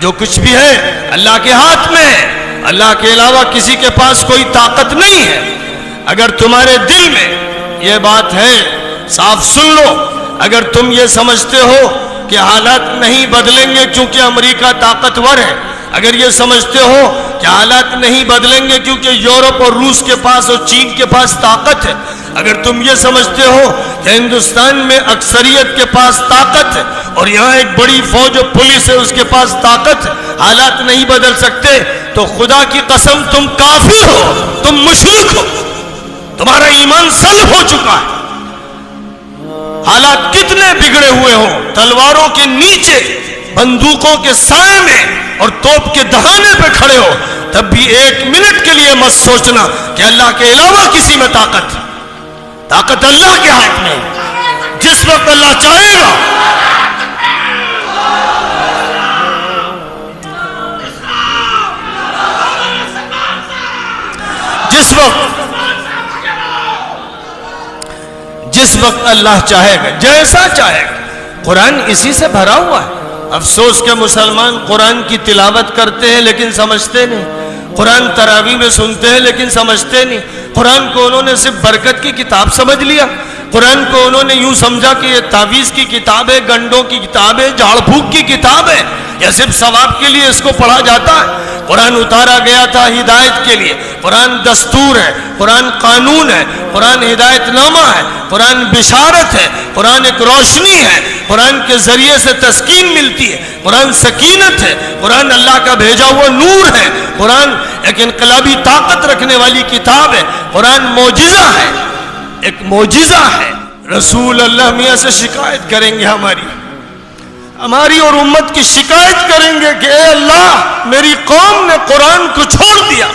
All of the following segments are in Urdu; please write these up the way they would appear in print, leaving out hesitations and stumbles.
جو کچھ بھی ہے اللہ کے ہاتھ میں ہے، اللہ کے علاوہ کسی کے پاس کوئی طاقت نہیں ہے۔ اگر تمہارے دل میں یہ بات ہے صاف سن لو، اگر تم یہ سمجھتے ہو کہ حالات نہیں بدلیں گے کیونکہ امریکہ طاقتور ہے، اگر یہ سمجھتے ہو کہ حالات نہیں بدلیں گے کیونکہ یورپ اور روس کے پاس اور چین کے پاس طاقت ہے، اگر تم یہ سمجھتے ہو کہ ہندوستان میں اکثریت کے پاس طاقت ہے اور یہاں ایک بڑی فوج اور پولیس ہے اس کے پاس طاقت ہے، حالات نہیں بدل سکتے، تو خدا کی قسم تم کافر ہو، تم مشرک ہو، تمہارا ایمان سلب ہو چکا ہے۔ حالات کتنے بگڑے ہوئے ہوں، تلواروں کے نیچے، بندوقوں کے سائے میں اور توپ کے دہانے پہ کھڑے ہو، تب بھی ایک منٹ کے لیے مت سوچنا کہ اللہ کے علاوہ کسی میں طاقت ہے۔ طاقت اللہ کے ہاتھ میں، جس وقت اللہ چاہے گا جس وقت اللہ چاہے گا، جیسا چاہے گا۔ قرآن اسی سے بھرا ہوا ہے۔ افسوس کہ مسلمان قرآن کی تلاوت کرتے ہیں لیکن سمجھتے نہیں، قرآن تراویح میں سنتے ہیں لیکن سمجھتے نہیں، قرآن کو انہوں نے صرف برکت کی کتاب سمجھ لیا، قرآن کو انہوں نے یوں سمجھا کہ یہ تعویذ کی کتاب ہے، گنڈوں کی کتاب ہے، جھاڑ پھونک کی کتاب ہے، یا صرف ثواب کے لیے اس کو پڑھا جاتا ہے۔ قرآن اتارا گیا تھا ہدایت کے لیے، قرآن دستور ہے، قرآن قانون ہے، قرآن ہدایت نامہ ہے، قرآن بشارت ہے، قرآن ایک روشنی ہے، قرآن کے ذریعے سے تسکین ملتی ہے، قرآن سکینت ہے، قرآن اللہ کا بھیجا ہوا نور ہے، قرآن ایک انقلابی طاقت رکھنے والی کتاب ہے، قرآن معجزہ ہے، ایک معجزہ ہے۔ رسول اللہ میاں سے شکایت کریں گے، ہماری اور امت کی شکایت کریں گے کہ اے اللہ میری قوم نے قرآن کو چھوڑ دیا۔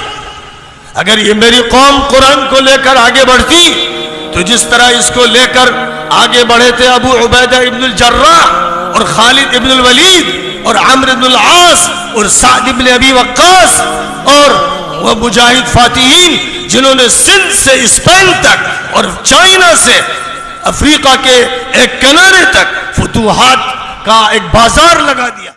اگر یہ میری قوم قرآن کو لے کر آگے بڑھتی تو جس طرح اس کو لے کر آگے بڑھے تھے ابو عبیدہ ابن الجراح اور خالد ابن الولید اور عمرو ابن العاص اور سعد ابن ابی وقاص اور وہ مجاہد فاتحین جنہوں نے سندھ سے اسپین تک اور چائنا سے افریقہ کے ایک کنارے تک فتوحات کا ایک بازار لگا دیا۔